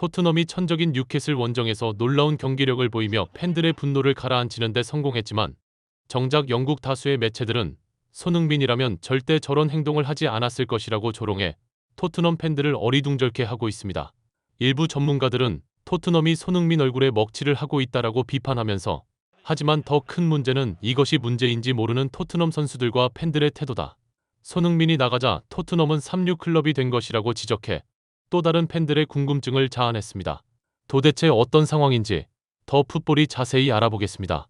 토트넘이 천적인 뉴캐슬 원정에서 놀라운 경기력을 보이며 팬들의 분노를 가라앉히는 데 성공했지만 정작 영국 다수의 매체들은 손흥민이라면 절대 저런 행동을 하지 않았을 것이라고 조롱해 토트넘 팬들을 어리둥절케 하고 있습니다. 일부 전문가들은 토트넘이 손흥민 얼굴에 먹칠을 하고 있다라고 비판하면서 하지만 더 큰 문제는 이것이 문제인지 모르는 토트넘 선수들과 팬들의 태도다. 손흥민이 나가자 토트넘은 3류 클럽이 된 것이라고 지적해 또 다른 팬들의 궁금증을 자아냈습니다. 도대체 어떤 상황인지 더 풋볼이 자세히 알아보겠습니다.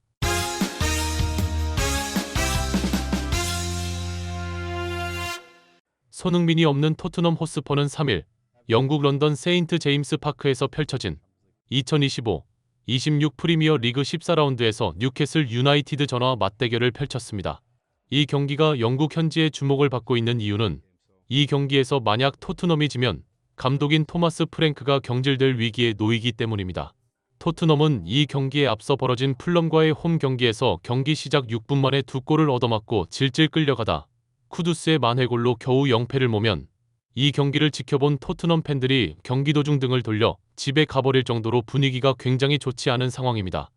손흥민이 없는 토트넘 호스퍼는 3일 영국 런던 세인트 제임스 파크에서 펼쳐진 2025-26 프리미어 리그 14라운드에서 뉴캐슬 유나이티드 전화 맞대결을 펼쳤습니다. 이 경기가 영국 현지의 주목을 받고 있는 이유는 이 경기에서 만약 토트넘이 지면 감독인 토마스 프랭크가 경질될 위기에 놓이기 때문입니다. 토트넘은 이 경기에 앞서 벌어진 풀럼과의 홈 경기에서 경기 시작 6분 만에 2골을 얻어맞고 질질 끌려가다 쿠두스의 만회골로 겨우 0패를 모면 이 경기를 지켜본 토트넘 팬들이 경기 도중 등을 돌려 집에 가버릴 정도로 분위기가 굉장히 좋지 않은 상황입니다.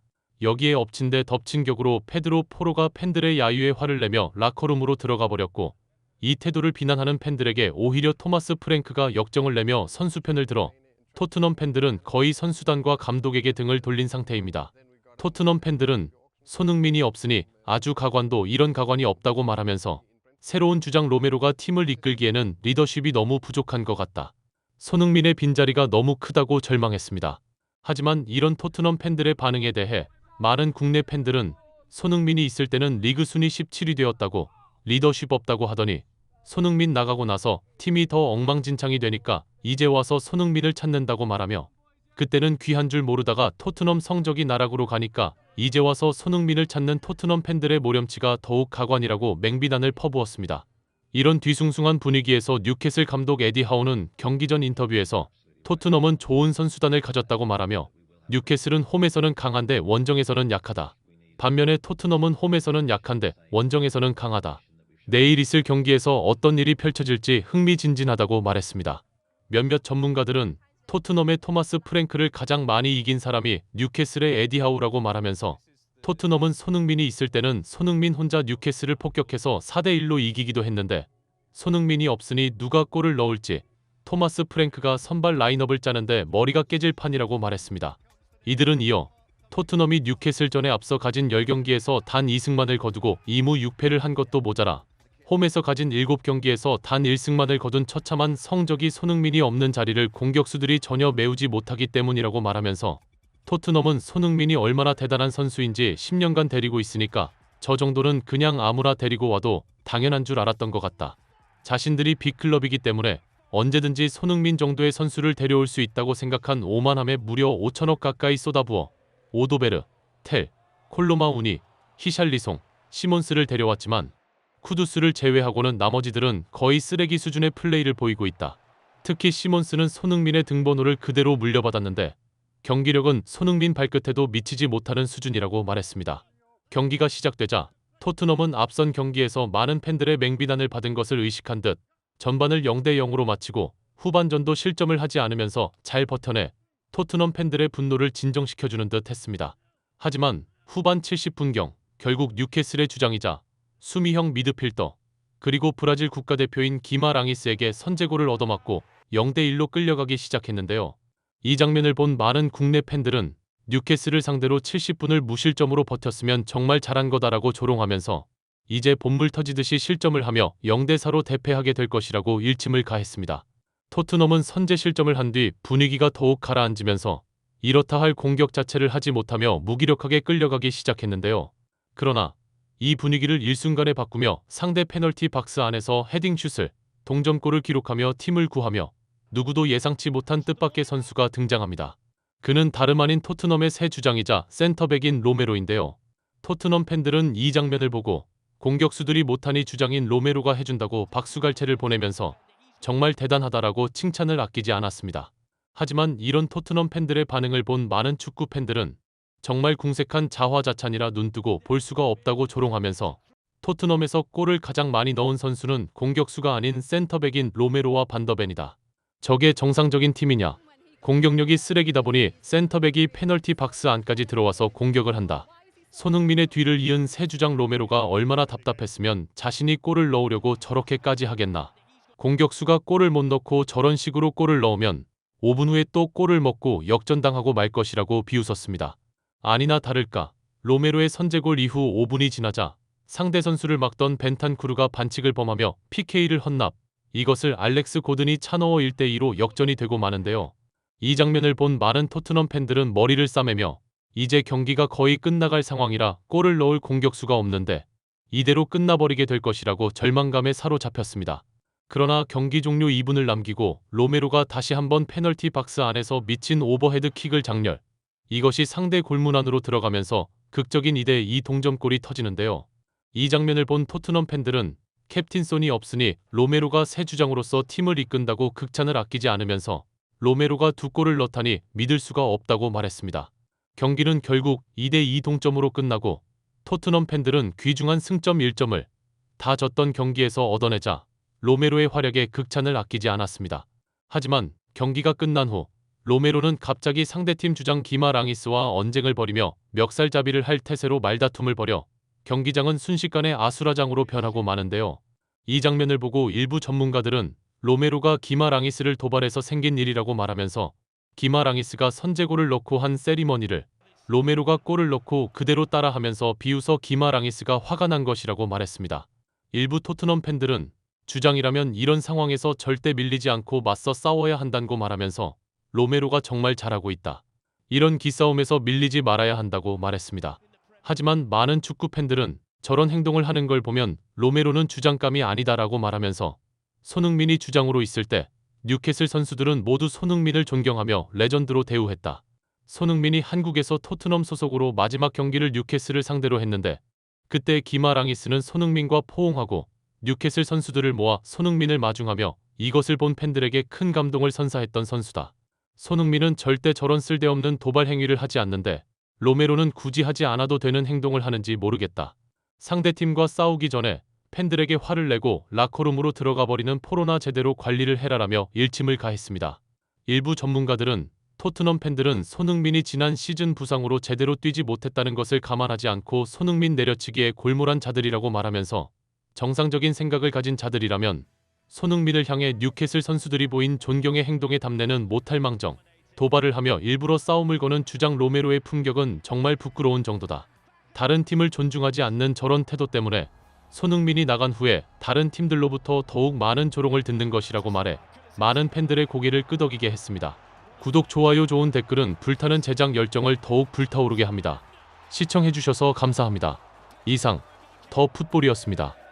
여기에 엎친 데 덮친 격으로 페드로 포로가 팬들의 야유에 화를 내며 라커룸으로 들어가 버렸고 이 태도를 비난하는 팬들에게 오히려 토마스 프랭크가 역정을 내며 선수 편을 들어 토트넘 팬들은 거의 선수단과 감독에게 등을 돌린 상태입니다. 토트넘 팬들은 손흥민이 없으니 아주 가관도 이런 가관이 없다고 말하면서 새로운 주장 로메로가 팀을 이끌기에는 리더십이 너무 부족한 것 같다. 손흥민의 빈자리가 너무 크다고 절망했습니다. 하지만 이런 토트넘 팬들의 반응에 대해 많은 국내 팬들은 손흥민이 있을 때는 리그 순위 17위 되었다고 리더십 없다고 하더니 손흥민 나가고 나서 팀이 더 엉망진창이 되니까 이제 와서 손흥민을 찾는다고 말하며 그때는 귀한 줄 모르다가 토트넘 성적이 나락으로 가니까 이제 와서 손흥민을 찾는 토트넘 팬들의 모렴치가 더욱 가관이라고 맹비난을 퍼부었습니다. 이런 뒤숭숭한 분위기에서 뉴캐슬 감독 에디 하우는 경기 전 인터뷰에서 토트넘은 좋은 선수단을 가졌다고 말하며 뉴캐슬은 홈에서는 강한데 원정에서는 약하다. 반면에 토트넘은 홈에서는 약한데 원정에서는 강하다. 내일 있을 경기에서 어떤 일이 펼쳐질지 흥미진진하다고 말했습니다. 몇몇 전문가들은 토트넘의 토마스 프랭크를 가장 많이 이긴 사람이 뉴캐슬의 에디 하우라고 말하면서 토트넘은 손흥민이 있을 때는 손흥민 혼자 뉴캐슬을 폭격해서 4대1로 이기기도 했는데 손흥민이 없으니 누가 골을 넣을지 토마스 프랭크가 선발 라인업을 짜는데 머리가 깨질 판이라고 말했습니다. 이들은 이어 토트넘이 뉴캐슬전에 앞서 가진 10경기에서 단 2승만을 거두고 2무 6패를 한 것도 모자라 홈에서 가진 7경기에서 단 1승만을 거둔 처참한 성적이 손흥민이 없는 자리를 공격수들이 전혀 메우지 못하기 때문이라고 말하면서 토트넘은 손흥민이 얼마나 대단한 선수인지 10년간 데리고 있으니까 저 정도는 그냥 아무나 데리고 와도 당연한 줄 알았던 것 같다. 자신들이 빅클럽이기 때문에 언제든지 손흥민 정도의 선수를 데려올 수 있다고 생각한 오만함에 무려 5천억 가까이 쏟아부어 오도베르, 텔, 콜로마우니, 히샬리송, 시몬스를 데려왔지만 쿠두스를 제외하고는 나머지들은 거의 쓰레기 수준의 플레이를 보이고 있다. 특히 시몬스는 손흥민의 등번호를 그대로 물려받았는데 경기력은 손흥민 발끝에도 미치지 못하는 수준이라고 말했습니다. 경기가 시작되자 토트넘은 앞선 경기에서 많은 팬들의 맹비난을 받은 것을 의식한 듯 전반을 0대0으로 마치고 후반전도 실점을 하지 않으면서 잘 버텨내 토트넘 팬들의 분노를 진정시켜주는 듯 했습니다. 하지만 후반 70분경 결국 뉴캐슬의 주장이자 수미형 미드필더 그리고 브라질 국가대표인 기마랑이스에게 선제골을 얻어맞고 0대1로 끌려가기 시작했는데요. 이 장면을 본 많은 국내 팬들은 뉴캐슬을 상대로 70분을 무실점으로 버텼으면 정말 잘한 거다라고 조롱하면서 이제 본물 터지듯이 실점을 하며 0대4로 대패하게 될 것이라고 일침을 가했습니다. 토트넘은 선제 실점을 한 뒤 분위기가 더욱 가라앉으면서 이렇다 할 공격 자체를 하지 못하며 무기력하게 끌려가기 시작했는데요. 그러나 이 분위기를 일순간에 바꾸며 상대 페널티 박스 안에서 헤딩슛을 동점골을 기록하며 팀을 구하며 누구도 예상치 못한 뜻밖의 선수가 등장합니다. 그는 다름 아닌 토트넘의 새 주장이자 센터백인 로메로인데요. 토트넘 팬들은 이 장면을 보고 공격수들이 못하니 주장인 로메로가 해준다고 박수갈채를 보내면서 정말 대단하다라고 칭찬을 아끼지 않았습니다. 하지만 이런 토트넘 팬들의 반응을 본 많은 축구 팬들은 정말 궁색한 자화자찬이라 눈뜨고 볼 수가 없다고 조롱하면서 토트넘에서 골을 가장 많이 넣은 선수는 공격수가 아닌 센터백인 로메로와 반더벤이다. 저게 정상적인 팀이냐? 공격력이 쓰레기다 보니 센터백이 페널티 박스 안까지 들어와서 공격을 한다. 손흥민의 뒤를 이은 새 주장 로메로가 얼마나 답답했으면 자신이 골을 넣으려고 저렇게까지 하겠나. 공격수가 골을 못 넣고 저런 식으로 골을 넣으면 5분 후에 또 골을 먹고 역전당하고 말 것이라고 비웃었습니다. 아니나 다를까 로메로의 선제골 이후 5분이 지나자 상대 선수를 막던 벤탄쿠르가 반칙을 범하며 PK를 헌납. 이것을 알렉스 고든이 차넣어 1대2로 역전이 되고 마는데요. 이 장면을 본 많은 토트넘 팬들은 머리를 싸매며 이제 경기가 거의 끝나갈 상황이라 골을 넣을 공격수가 없는데 이대로 끝나버리게 될 것이라고 절망감에 사로잡혔습니다. 그러나 경기 종료 2분을 남기고 로메로가 다시 한번 페널티 박스 안에서 미친 오버헤드 킥을 장렬. 이것이 상대 골문 안으로 들어가면서 극적인 2대2 동점골이 터지는데요. 이 장면을 본 토트넘 팬들은 캡틴 손이 없으니 로메로가 새 주장으로서 팀을 이끈다고 극찬을 아끼지 않으면서 로메로가 2골을 넣다니 믿을 수가 없다고 말했습니다. 경기는 결국 2대2 동점으로 끝나고 토트넘 팬들은 귀중한 승점 1점을 다 졌던 경기에서 얻어내자 로메로의 활약에 극찬을 아끼지 않았습니다. 하지만 경기가 끝난 후 로메로는 갑자기 상대팀 주장 기마랑이스와 언쟁을 벌이며 멱살잡이를 할 태세로 말다툼을 벌여 경기장은 순식간에 아수라장으로 변하고 마는데요. 이 장면을 보고 일부 전문가들은 로메로가 기마랑이스를 도발해서 생긴 일이라고 말하면서 기마랑이스가 선제골을 넣고 한 세리머니를 로메로가 골을 넣고 그대로 따라하면서 비웃어 기마랑이스가 화가 난 것이라고 말했습니다. 일부 토트넘 팬들은 주장이라면 이런 상황에서 절대 밀리지 않고 맞서 싸워야 한다고 말하면서 로메로가 정말 잘하고 있다. 이런 기싸움에서 밀리지 말아야 한다고 말했습니다. 하지만 많은 축구 팬들은 저런 행동을 하는 걸 보면 로메로는 주장감이 아니다라고 말하면서 손흥민이 주장으로 있을 때 뉴캐슬 선수들은 모두 손흥민을 존경하며 레전드로 대우했다. 손흥민이 한국에서 토트넘 소속으로 마지막 경기를 뉴캐슬을 상대로 했는데 그때 기마랑이스는 손흥민과 포옹하고 뉴캐슬 선수들을 모아 손흥민을 마중하며 이것을 본 팬들에게 큰 감동을 선사했던 선수다. 손흥민은 절대 저런 쓸데없는 도발 행위를 하지 않는데 로메로는 굳이 하지 않아도 되는 행동을 하는지 모르겠다. 상대팀과 싸우기 전에 팬들에게 화를 내고 라커룸으로 들어가 버리는 포로나 제대로 관리를 해라라며 일침을 가했습니다. 일부 전문가들은 토트넘 팬들은 손흥민이 지난 시즌 부상으로 제대로 뛰지 못했다는 것을 감안하지 않고 손흥민 내려치기에 골몰한 자들이라고 말하면서 정상적인 생각을 가진 자들이라면 손흥민을 향해 뉴캐슬 선수들이 보인 존경의 행동에 답례는 못할 망정 도발을 하며 일부러 싸움을 거는 주장 로메로의 품격은 정말 부끄러운 정도다. 다른 팀을 존중하지 않는 저런 태도 때문에 손흥민이 나간 후에 다른 팀들로부터 더욱 많은 조롱을 듣는 것이라고 말해 많은 팬들의 고개를 끄덕이게 했습니다. 구독, 좋아요, 좋은 댓글은 불타는 제작 열정을 더욱 불타오르게 합니다. 시청해주셔서 감사합니다. 이상 더 풋볼이었습니다.